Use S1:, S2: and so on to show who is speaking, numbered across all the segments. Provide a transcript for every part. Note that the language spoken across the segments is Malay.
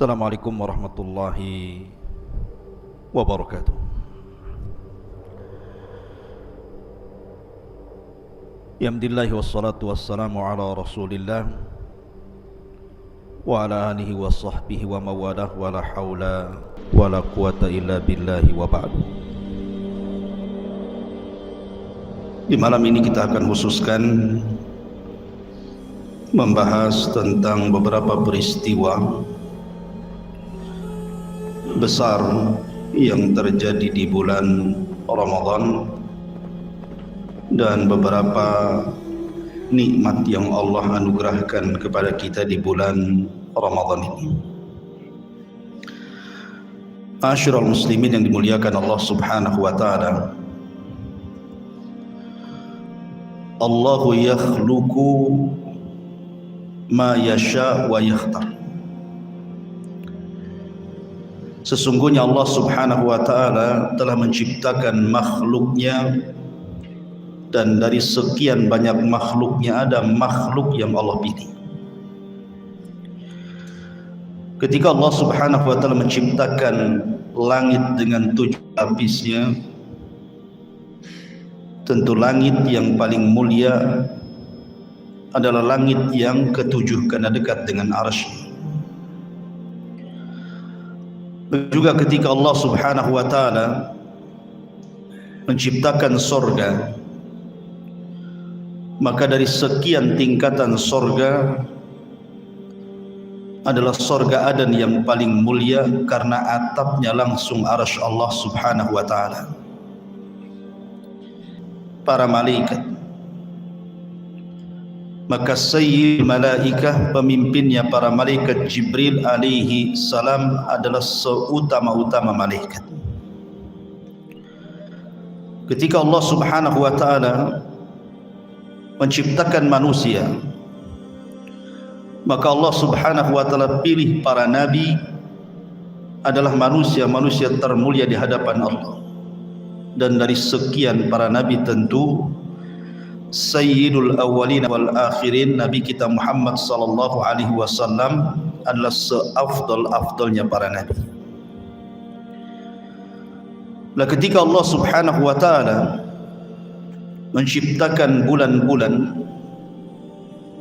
S1: Assalamualaikum warahmatullahi wabarakatuh. Alhamdulillah wassalatu wassalamu ala rasulillah wa ala alihi wa sahbihi wa mawalah wa la hawla wa la quwata illa billahi wa ba'du. Di malam ini kita akan khususkan membahas tentang beberapa peristiwa besar yang terjadi di bulan Ramadan dan beberapa nikmat yang Allah anugerahkan kepada kita di bulan Ramadan ini. Ma'asyiral muslimin yang dimuliakan Allah Subhanahu wa taala. Allahu yakhluqu ma yasha wa yakhtar. Sesungguhnya Allah Subhanahu wa taala telah menciptakan makhluknya, dan dari sekian banyak makhluknya ada makhluk yang Allah pilih. Ketika Allah Subhanahu wa taala menciptakan langit dengan 7 lapisnya, tentu langit yang paling mulia adalah langit yang ke-7 karena dekat dengan arsy. Juga ketika Allah Subhanahu wa taala menciptakan sorga, maka dari sekian tingkatan sorga adalah sorga Aden yang paling mulia karena atapnya langsung arsy Allah Subhanahu wa taala. Para malaikat, maka sayyid malaikah, pemimpinnya para malaikat Jibril alaihi salam adalah seutama-utama malaikat. Ketika Allah Subhanahu wa taala menciptakan manusia, maka Allah Subhanahu wa taala pilih para nabi adalah manusia-manusia termulia di hadapan Allah. Dan dari sekian para nabi tentu Sayyidul awwalin wal akhirin, Nabi kita Muhammad sallallahu alaihi wasallam adalah seafdal-afdalnya para nabi. Nah, ketika Allah Subhanahu wa taala menciptakan bulan-bulan,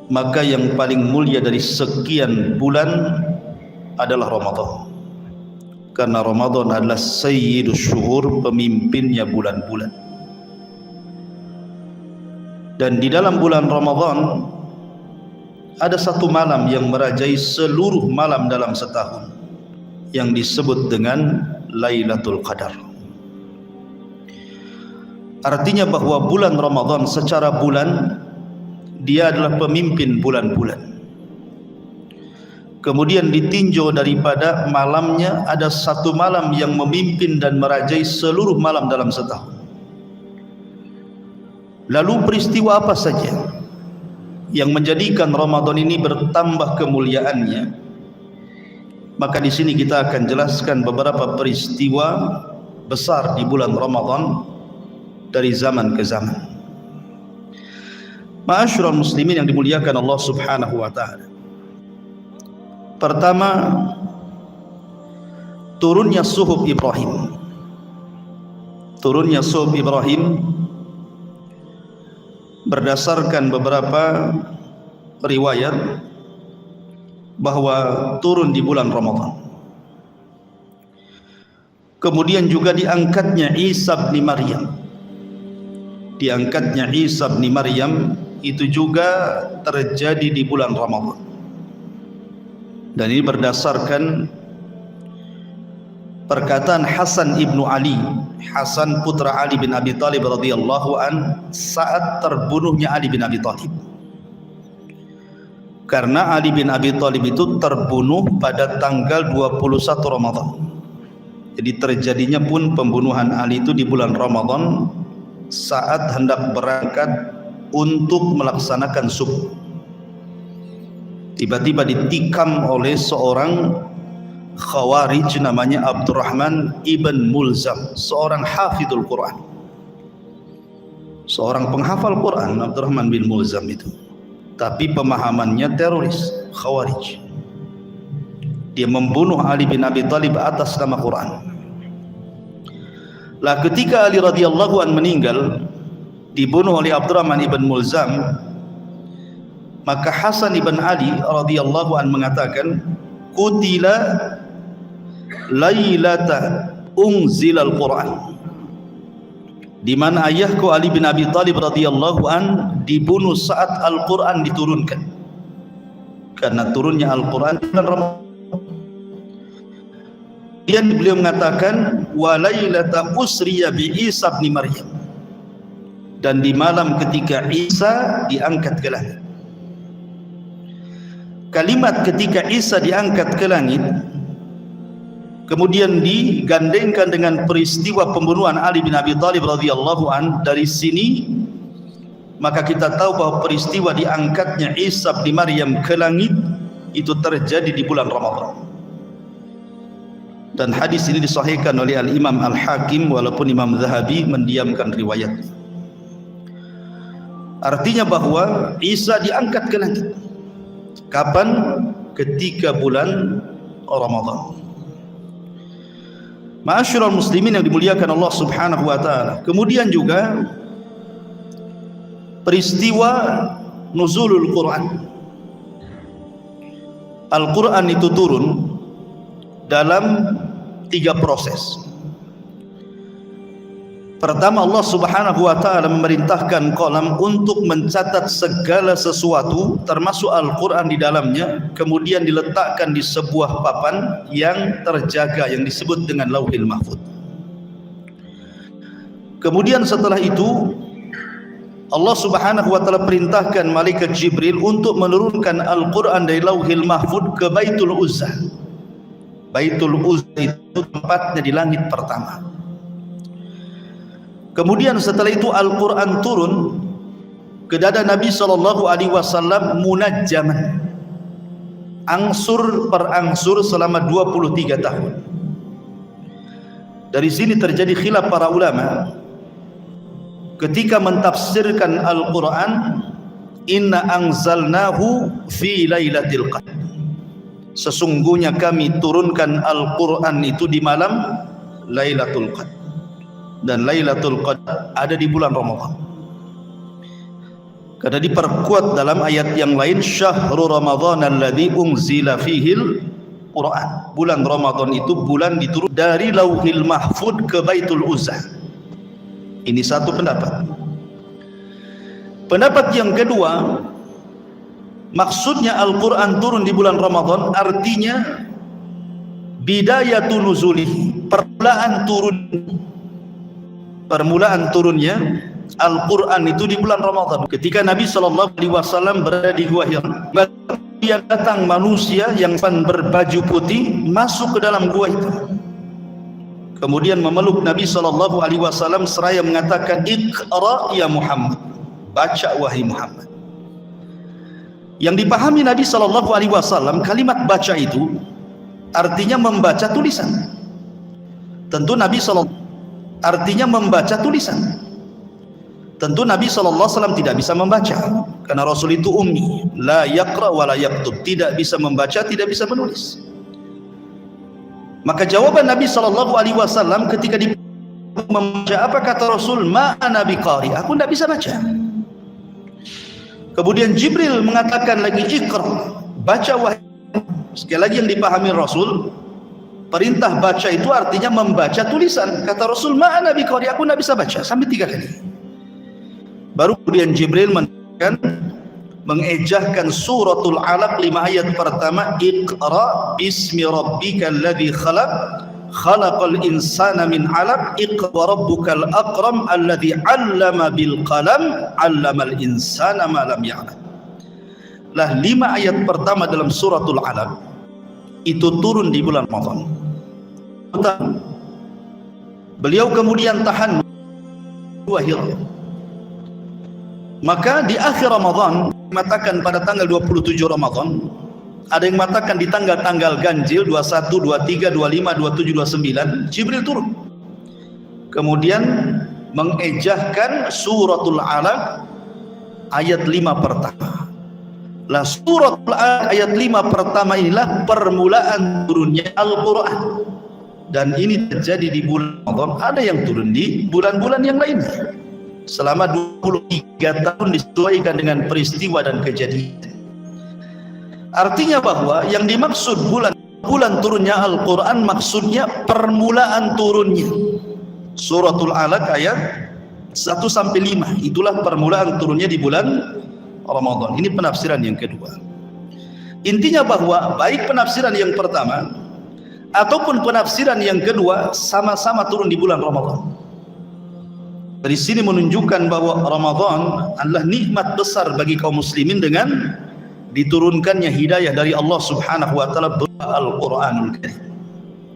S1: maka yang paling mulia dari sekian bulan adalah Ramadan. Karena Ramadan adalah sayyidus syuhur, pemimpinnya bulan-bulan. Dan di dalam bulan Ramadan ada satu malam yang merajai seluruh malam dalam setahun, yang disebut dengan Lailatul Qadar. Artinya bahwa bulan Ramadan secara bulan dia adalah pemimpin bulan-bulan. Kemudian ditinjau daripada malamnya ada satu malam yang memimpin dan merajai seluruh malam dalam setahun. Lalu peristiwa apa saja yang menjadikan Ramadan ini bertambah kemuliaannya? Maka di sini kita akan jelaskan beberapa peristiwa besar di bulan Ramadan dari zaman ke zaman. Ma'asyiral muslimin yang dimuliakan Allah Subhanahu wa taala. Pertama, turunnya suhuf Ibrahim. Turunnya suhuf Ibrahim berdasarkan beberapa riwayat bahwa turun di bulan Ramadan. Kemudian juga diangkatnya Isa bin Maryam. Diangkatnya Isa bin Maryam itu juga terjadi di bulan Ramadan. Dan ini berdasarkan perkataan Hasan ibnu Ali, Hasan putra Ali bin Abi Thalib radhiyallahu an, saat terbunuhnya Ali bin Abi Thalib. Karena Ali bin Abi Thalib itu terbunuh pada tanggal 21 Ramadan. Jadi terjadinya pun pembunuhan Ali itu di bulan Ramadan saat hendak berangkat untuk melaksanakan subuh. Tiba-tiba ditikam oleh seorang Khawarij namanya Abdurrahman ibn Mulzam, seorang hafidul Quran, seorang penghafal Quran, Abdurrahman bin Mulzam itu. Tapi pemahamannya teroris, Khawarij. Dia membunuh Ali bin Abi Thalib atas nama Quran. Lah ketika Ali radhiyallahu an meninggal, dibunuh oleh Abdurrahman ibn Mulzam, maka Hasan ibn Ali radhiyallahu an mengatakan, qutila lailata unzilal Quran, di mana ayahku Ali bin Abi Thalib radhiyallahu an dibunuh saat Al-Quran diturunkan, karena turunnya Al-Quran bulan Ramadan. Kemudian beliau mengatakan walailata usriya bi Isa bin Maryam, dan di malam ketika Isa diangkat ke langit. Kalimat ketika Isa diangkat ke langit kemudian digandengkan dengan peristiwa pembunuhan Ali bin Abi Thalib radhiyallahu an. Dari sini maka kita tahu bahwa peristiwa diangkatnya Isa bin Maryam ke langit itu terjadi di bulan Ramadan. Dan hadis ini disahihkan oleh Al-Imam Al-Hakim, walaupun Imam Zahabi mendiamkan riwayat. Artinya bahwa Isa diangkat ke langit. Kapan? Ketika bulan Ramadan. Ma'asyiral muslimin yang dimuliakan Allah Subhanahu wa taala. Kemudian juga peristiwa nuzulul Quran. Al-Quran itu turun dalam 3 proses. Pertama, Allah Subhanahu wa taala memerintahkan qalam untuk mencatat segala sesuatu termasuk Al-Quran di dalamnya, kemudian diletakkan di sebuah papan yang terjaga yang disebut dengan Lauhil Mahfuz. Kemudian setelah itu Allah Subhanahu wa taala perintahkan malaikat Jibril untuk menurunkan Al-Quran dari Lauhil Mahfuz ke Baitul Uzzah. Baitul Uzzah itu tempatnya di langit pertama. Kemudian setelah itu Al-Quran turun ke dada Nabi SAW munajjaman, angsur per angsur selama 23 tahun. Dari sini terjadi khilaf para ulama ketika mentafsirkan Al-Quran, inna anzalnahu fi lailatul qadr, sesungguhnya kami turunkan Al-Quran itu di malam Lailatul Qadar, dan Lailatul Qadar ada di bulan Ramadan. Karena diperkuat dalam ayat yang lain, syahrul Ramadan alladzi unzila fihil Quran, bulan Ramadan itu bulan diturun dari Lauhil Mahfuz ke Baitul Uzzah. Ini satu pendapat. Pendapat yang kedua, maksudnya Al-Quran turun di bulan Ramadan artinya bidayatun nuzuli, permulaan turunnya Al-Quran itu di bulan Ramadan. Ketika Nabi SAW berada di Gua Hira, yang datang manusia yang berbaju putih masuk ke dalam gua itu, kemudian memeluk Nabi SAW seraya mengatakan, Iqra ya Muhammad, baca wahai Muhammad. Yang dipahami Nabi SAW, kalimat baca itu artinya membaca tulisan. Tentu Nabi SAW artinya membaca tulisan. Tentu Nabi SAW tidak bisa membaca, karena Rasul itu ummi, la yaqra wa la yaktub, tidak bisa membaca, tidak bisa menulis. Maka jawaban Nabi SAW ketika membaca, apa kata Rasul? Ma ana biqari, aku tidak bisa baca. Kemudian Jibril mengatakan lagi, Iqra, baca wahai. Sekali lagi yang dipahami Rasul, perintah baca itu artinya membaca tulisan. Kata Rasul, ma ana biqari, aku tidak bisa baca, sampai 3 kali. Baru kemudian Jibril mengejahkan suratul Alaq 5 ayat pertama, Iqra bismi rabbikal ladzi khalaq, khalaqal insana min 'alaq, iqra rabbukal akram alladzi 'allama bil qalam 'allamal insana ma lam ya'lam. Lah 5 ayat pertama dalam suratul Alaq itu turun di bulan Ramadan. Beliau kemudian tahan Hira. Maka di akhir Ramadan, mengatakan pada tanggal 27 Ramadan, ada yang mengatakan di tanggal-tanggal ganjil 21, 23, 25, 27, 29, Jibril turun. Kemudian mengejahkan suratul Alaq ayat 5 pertama. Lah surat ayat 5 pertama inilah permulaan turunnya Al-Quran, dan ini terjadi di bulan Ramadan. Ada yang turun di bulan-bulan yang lain. Selama 23 tahun disesuaikan dengan peristiwa dan kejadian. Artinya bahwa yang dimaksud bulan turunnya Al-Quran maksudnya permulaan turunnya. Suratul Alaq ayat 1-5 itulah permulaan turunnya di bulan Ramadan. Ini penafsiran yang kedua. Intinya bahwa baik penafsiran yang pertama ataupun penafsiran yang kedua sama-sama turun di bulan Ramadan. Dari sini menunjukkan bahwa Ramadan adalah nikmat besar bagi kaum muslimin dengan diturunkannya hidayah dari Allah Subhanahu wa taala berupa Al-Qur'anul Karim.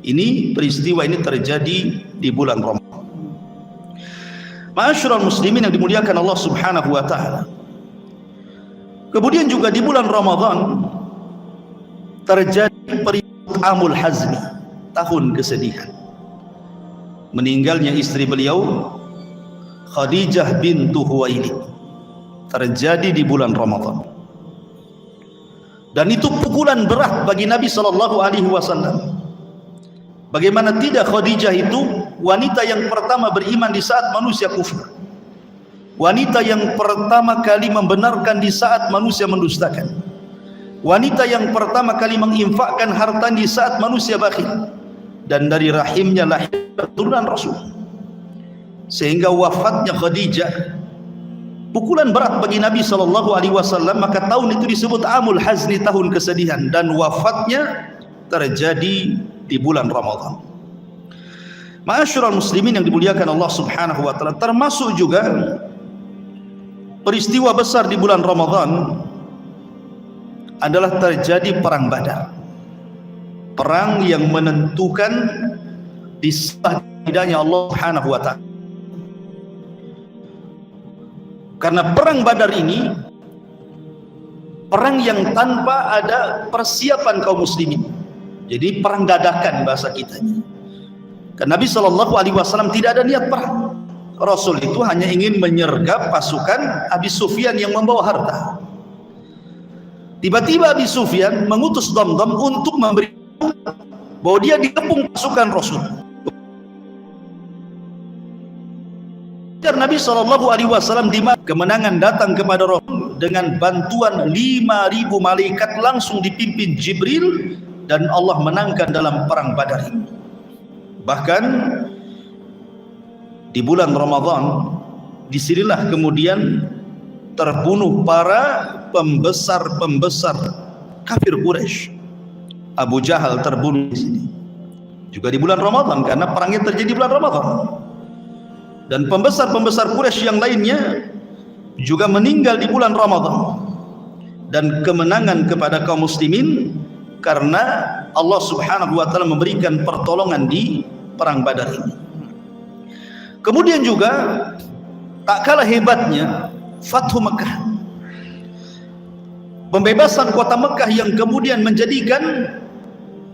S1: Ini peristiwa ini terjadi di bulan Ramadan. Ma'asyiral muslimin yang dimuliakan Allah Subhanahu wa taala. Kemudian juga di bulan Ramadan terjadi peristiwa Amul Hazmi, tahun kesedihan. Meninggalnya istri beliau Khadijah bintu Khuwailid terjadi di bulan Ramadan. Dan itu pukulan berat bagi Nabi sallallahu alaihi wasallam. Bagaimana tidak, Khadijah itu wanita yang pertama beriman di saat manusia kufur. Wanita yang pertama kali membenarkan di saat manusia mendustakan. Wanita yang pertama kali menginfakkan harta di saat manusia bakhil. Dan dari rahimnya lahir keturunan Rasul. Sehingga wafatnya Khadijah pukulan berat bagi Nabi SAW. Maka tahun itu disebut Amul Hazni, tahun kesedihan. Dan wafatnya terjadi di bulan Ramadan. Ma'asyiral muslimin yang dimuliakan Allah Subhanahu wa taala, termasuk juga peristiwa besar di bulan Ramadan adalah terjadi perang Badar. Perang yang menentukan disahidahnya Allah Subhanahu wa taala. Karena perang Badar ini perang yang tanpa ada persiapan kaum muslimin. Jadi perang dadakan bahasa kitanya. Karena Nabi SAW tidak ada niat perang. Rasul itu hanya ingin menyergap pasukan Abi Sufyan yang membawa harta. Tiba-tiba Abi Sufyan mengutus Damdam untuk memberi bahwa dia dikepung pasukan Rasul. Nabi SAW di kemenangan datang kepada Rasul dengan bantuan 5.000 malaikat langsung dipimpin Jibril, dan Allah menangkan dalam perang Badar ini. Bahkan di bulan Ramadan disinilah kemudian terbunuh para pembesar-pembesar kafir Quraisy. Abu Jahal terbunuh di sini. Juga di bulan Ramadan karena perangnya terjadi di bulan Ramadan. Dan pembesar-pembesar Quraisy yang lainnya juga meninggal di bulan Ramadan. Dan kemenangan kepada kaum muslimin karena Allah Subhanahu wa taala memberikan pertolongan di perang Badar ini. Kemudian juga tak kalah hebatnya Fathu Mekah, pembebasan kota Mekah yang kemudian menjadikan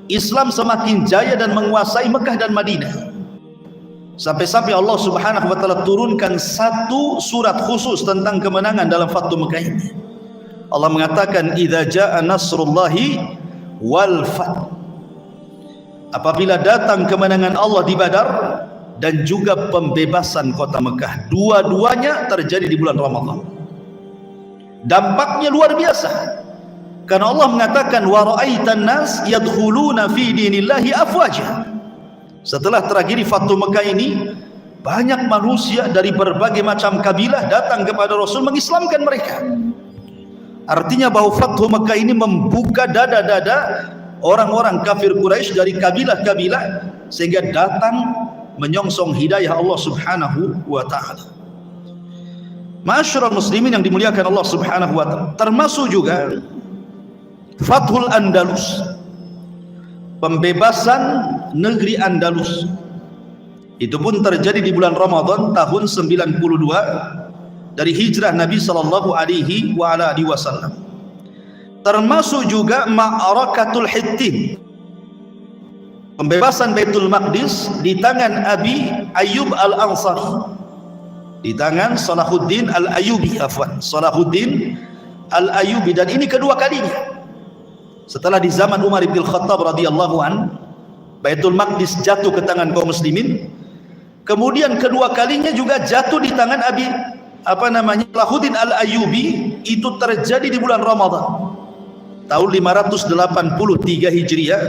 S1: Islam semakin jaya dan menguasai Mekah dan Madinah. Sampai-sampai Allah Subhanahu wa taala turunkan satu surat khusus tentang kemenangan dalam Fathu Mekah ini. Allah mengatakan idza jaa nasrullahi wal fath. Apabila datang kemenangan Allah di Badar dan juga pembebasan kota Mekah, dua-duanya terjadi di bulan Ramadan. Dampaknya luar biasa. Karena Allah mengatakan wa ra'aitan nas yadkhuluna fi dinillahi afwaja. Setelah terjadi Fathu Mekah ini, banyak manusia dari berbagai macam kabilah datang kepada Rasul mengislamkan mereka. Artinya bahwa Fathu Mekah ini membuka dada-dada orang-orang kafir Quraisy dari kabilah-kabilah sehingga datang menyongsong hidayah Allah Subhanahu wa taala. Ma'asyiral muslimin yang dimuliakan Allah Subhanahu wa taala, termasuk juga Fathul Andalus, pembebasan negeri Andalus. Itu pun terjadi di bulan Ramadan tahun 92 dari hijrah Nabi sallallahu alaihi wasallam. Termasuk juga Ma'arakatul Hittin, pembebasan Baitul Maqdis di tangan Abi Ayyub Al-Ansari, di tangan Salahuddin Al-Ayyubi, Salahuddin Al-Ayyubi, dan ini kedua kalinya setelah di zaman Umar bin Khattab radhiyallahu an Baitul Maqdis jatuh ke tangan kaum muslimin. Kemudian kedua kalinya juga jatuh di tangan Salahuddin Al-Ayyubi. Itu terjadi di bulan Ramadan tahun 583 Hijriah.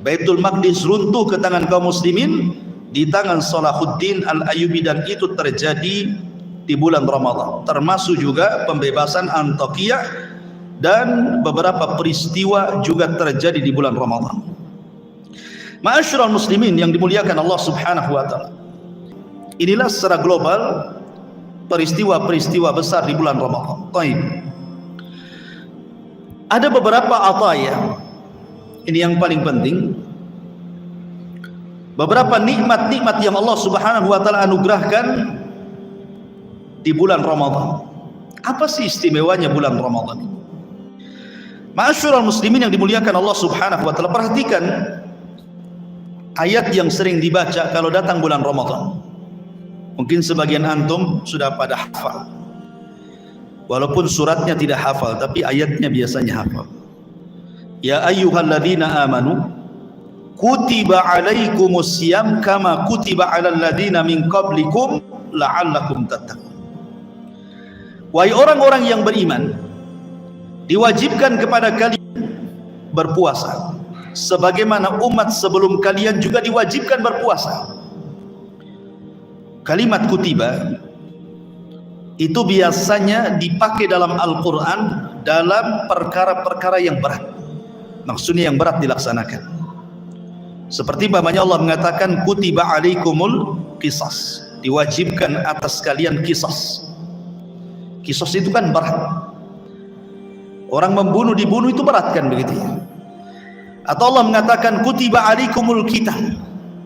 S1: Baitul Maqdis runtuh ke tangan kaum muslimin di tangan Salahuddin Al-Ayyubi, dan itu terjadi di bulan Ramadan. Termasuk juga pembebasan Antakya dan beberapa peristiwa juga terjadi di bulan Ramadan. Ma'asyiral muslimin yang dimuliakan Allah Subhanahu wa taala. Inilah secara global peristiwa-peristiwa besar di bulan Ramadan. Baik. Ada beberapa ataya. Ini yang paling penting. Beberapa nikmat-nikmat yang Allah Subhanahu wa taala anugerahkan di bulan Ramadan. Apa sih istimewanya bulan Ramadan ini? Ma'asyiral muslimin yang dimuliakan Allah Subhanahu wa taala, perhatikan ayat yang sering dibaca kalau datang bulan Ramadan. Mungkin sebagian antum sudah pada hafal, walaupun suratnya tidak hafal, tapi ayatnya biasanya hafal. Ya ayyuhalladzina amanu kutiba alaikumus syiyam kama kutiba alal ladzina min qablikum la'allakum tattaqun. Wahai orang-orang yang beriman, diwajibkan kepada kalian berpuasa sebagaimana umat sebelum kalian juga diwajibkan berpuasa. Kalimat kutiba itu biasanya dipakai dalam Al-Quran dalam perkara-perkara yang berat. Maksudnya yang berat dilaksanakan. Seperti umpamanya Allah mengatakan kutiba alaikumul qisas, diwajibkan atas kalian qisas. Qisas itu kan berat. Orang membunuh, dibunuh itu berat kan begitu ya. Atau Allah mengatakan kutiba alaikumul qital,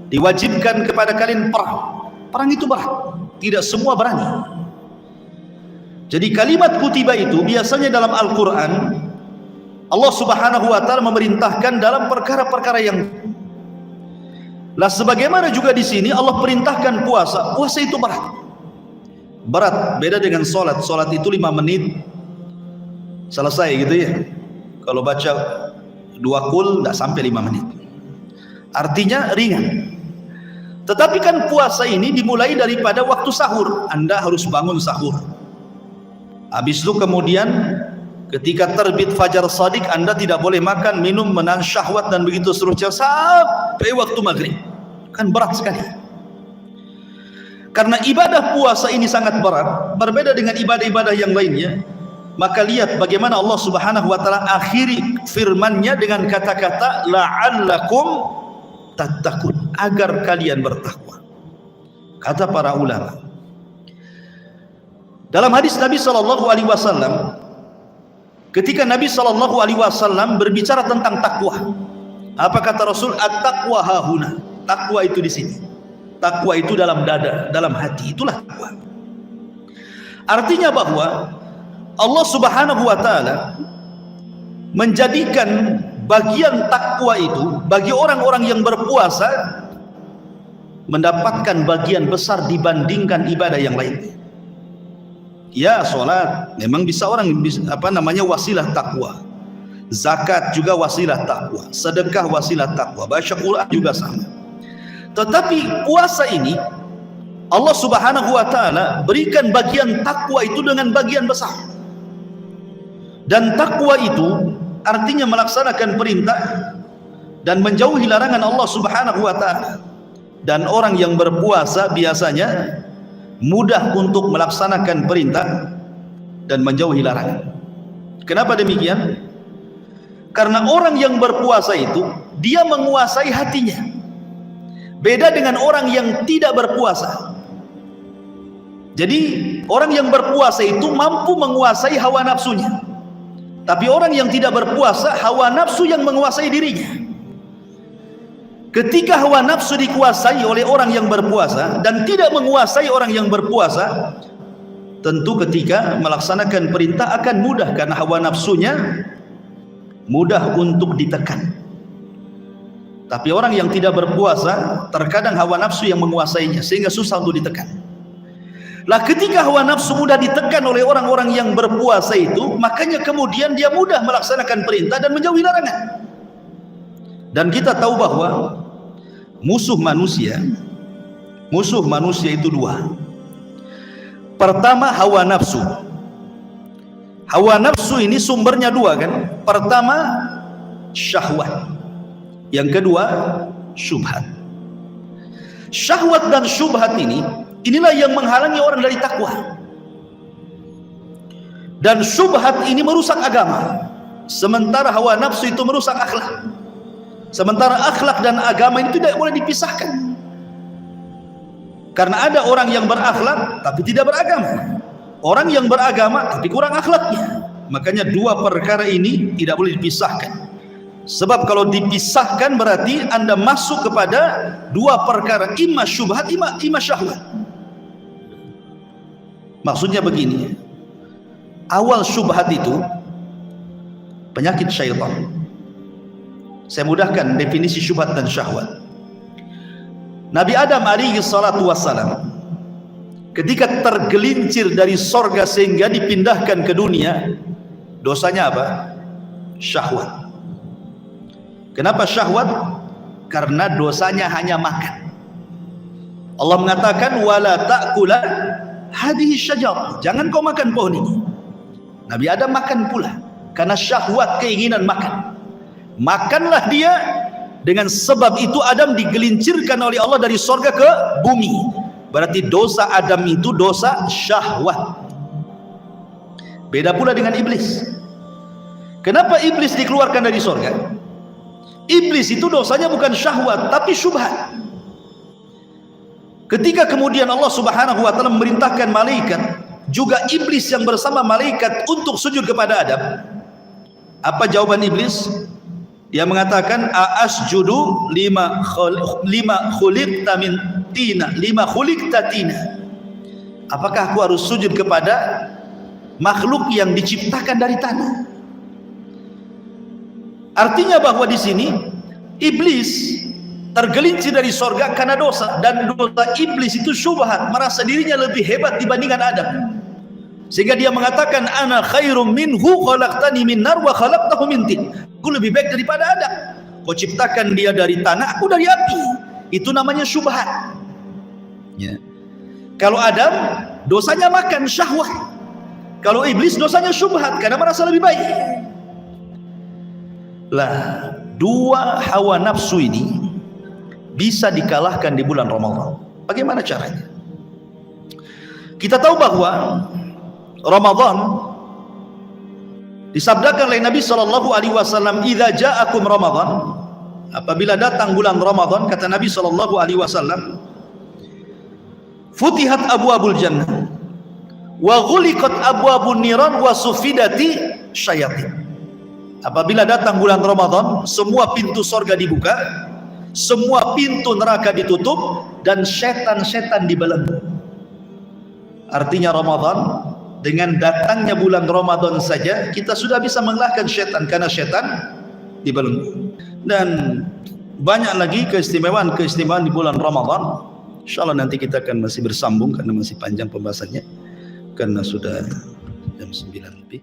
S1: diwajibkan kepada kalian perang. Perang itu berat, tidak semua berani. Jadi kalimat kutiba itu biasanya dalam Al-Quran Allah Subhanahu wa taala memerintahkan dalam perkara-perkara yang lah, sebagaimana juga di sini Allah perintahkan puasa. Puasa itu berat. Berat, beda dengan sholat. Sholat itu 5 menit selesai gitu ya. Kalau baca 2 kul tidak sampai 5 menit. Artinya ringan. Tetapi kan puasa ini dimulai daripada waktu sahur. Anda harus bangun sahur. Habis itu kemudian ketika terbit fajar shadiq, Anda tidak boleh makan, minum, menahan syahwat dan begitu seterusnya sampai waktu maghrib. Kan berat sekali. Karena ibadah puasa ini sangat berat, berbeda dengan ibadah-ibadah yang lainnya. Maka lihat bagaimana Allah Subhanahu wa taala akhiri firman-Nya dengan kata-kata la'allakum tattaqun, agar kalian bertakwa. Kata para ulama, dalam hadis Nabi sallallahu alaihi wasallam, ketika Nabi sallallahu alaihi wasallam berbicara tentang takwa, apa kata Rasul? At-taqwa hahuna. Takwa itu di sini. Takwa itu dalam dada, dalam hati. Itulah takwa. Artinya bahwa Allah Subhanahu wa taala menjadikan bagian takwa itu bagi orang-orang yang berpuasa mendapatkan bagian besar dibandingkan ibadah yang lain. Ya, sholat memang bisa orang wasilah takwa. Zakat juga wasilah takwa. Sedekah wasilah takwa. Baca Quran juga sama. Tetapi puasa ini Allah Subhanahu wa taala berikan bagian takwa itu dengan bagian besar. Dan takwa itu artinya melaksanakan perintah dan menjauhi larangan Allah Subhanahu wa taala. Dan orang yang berpuasa biasanya mudah untuk melaksanakan perintah dan menjauhi larangan. Kenapa demikian? Karena orang yang berpuasa itu dia menguasai hatinya. Beda dengan orang yang tidak berpuasa. Jadi orang yang berpuasa itu mampu menguasai hawa nafsunya. Tapi orang yang tidak berpuasa, hawa nafsu yang menguasai dirinya. Ketika hawa nafsu dikuasai oleh orang yang berpuasa dan tidak menguasai orang yang berpuasa, tentu ketika melaksanakan perintah akan mudah karena hawa nafsunya mudah untuk ditekan. Tapi orang yang tidak berpuasa, terkadang hawa nafsu yang menguasainya sehingga susah untuk ditekan. Lah ketika hawa nafsu mudah ditekan oleh orang-orang yang berpuasa itu, makanya kemudian dia mudah melaksanakan perintah dan menjauhi larangan. Dan kita tahu bahwa musuh manusia itu dua. Pertama, hawa nafsu. Hawa nafsu ini sumbernya dua kan. Pertama, syahwat. Yang kedua, syubhat. Syahwat dan syubhat inilah yang menghalangi orang dari takwa. Dan syubhat ini merusak agama. Sementara hawa nafsu itu merusak akhlak. Sementara akhlak dan agama ini tidak boleh dipisahkan. Karena ada orang yang berakhlak tapi tidak beragama. Orang yang beragama tapi kurang akhlaknya. Makanya dua perkara ini tidak boleh dipisahkan. Sebab kalau dipisahkan berarti Anda masuk kepada dua perkara, imma syubhat, imma syahwat. Maksudnya begini, awal syubhat itu penyakit syaitan. Saya mudahkan definisi syubhat dan syahwat. Nabi Adam alaihi salatu wassalam ketika tergelincir dari sorga sehingga dipindahkan ke dunia, dosanya apa? Syahwat. Kenapa syahwat? Karena dosanya hanya makan. Allah mengatakan wala ta'kula hadhihi syajarah, jangan kau makan pohon ini. Nabi Adam makan pula karena syahwat, keinginan makan. Makanlah dia, dengan sebab itu Adam digelincirkan oleh Allah dari sorga ke bumi. Berarti dosa Adam itu dosa syahwat. Beda pula dengan iblis. Kenapa iblis dikeluarkan dari sorga? Iblis itu dosanya bukan syahwat tapi syubhat. Ketika kemudian Allah Subhanahu wa taala memerintahkan malaikat, juga iblis yang bersama malaikat untuk sujud kepada Adam. Apa jawaban iblis? Dia mengatakan asjudu lima khuliqta min tina, lima khuliqta tina. Apakah aku harus sujud kepada makhluk yang diciptakan dari tanah? Artinya bahwa di sini iblis tergelincir dari sorga karena dosa, dan dosa iblis itu syubhat, merasa dirinya lebih hebat dibandingkan Adam, sehingga dia mengatakan ana khairum minhu khalaqtani min nar wa khalaqtahu min tin. Aku lebih baik daripada Adam. Kau ciptakan dia dari tanah, aku dari api. Itu namanya syubhat. Ya. Kalau Adam dosanya makan, syahwat. Kalau iblis dosanya syubhat karena merasa lebih baik. Lah, dua hawa nafsu ini bisa dikalahkan di bulan Ramadan. Bagaimana caranya? Kita tahu bahwa Ramadan disabdakan oleh Nabi SAW, "Idza ja'akum Ramadan," apabila datang bulan Ramadan, kata Nabi SAW, "Futihat abwabul jannah wa ghuliqat abwabun niran wa sufidati syayatin." Apabila datang bulan Ramadan, semua pintu sorga dibuka, semua pintu neraka ditutup, dan setan-setan dibelenggu. Artinya Ramadan, dengan datangnya bulan Ramadan saja kita sudah bisa mengalahkan setan, karena setan dibelenggu. Dan banyak lagi keistimewaan di bulan Ramadan. Insyaallah nanti kita akan masih bersambung karena masih panjang pembahasannya, karena sudah jam 9 lebih.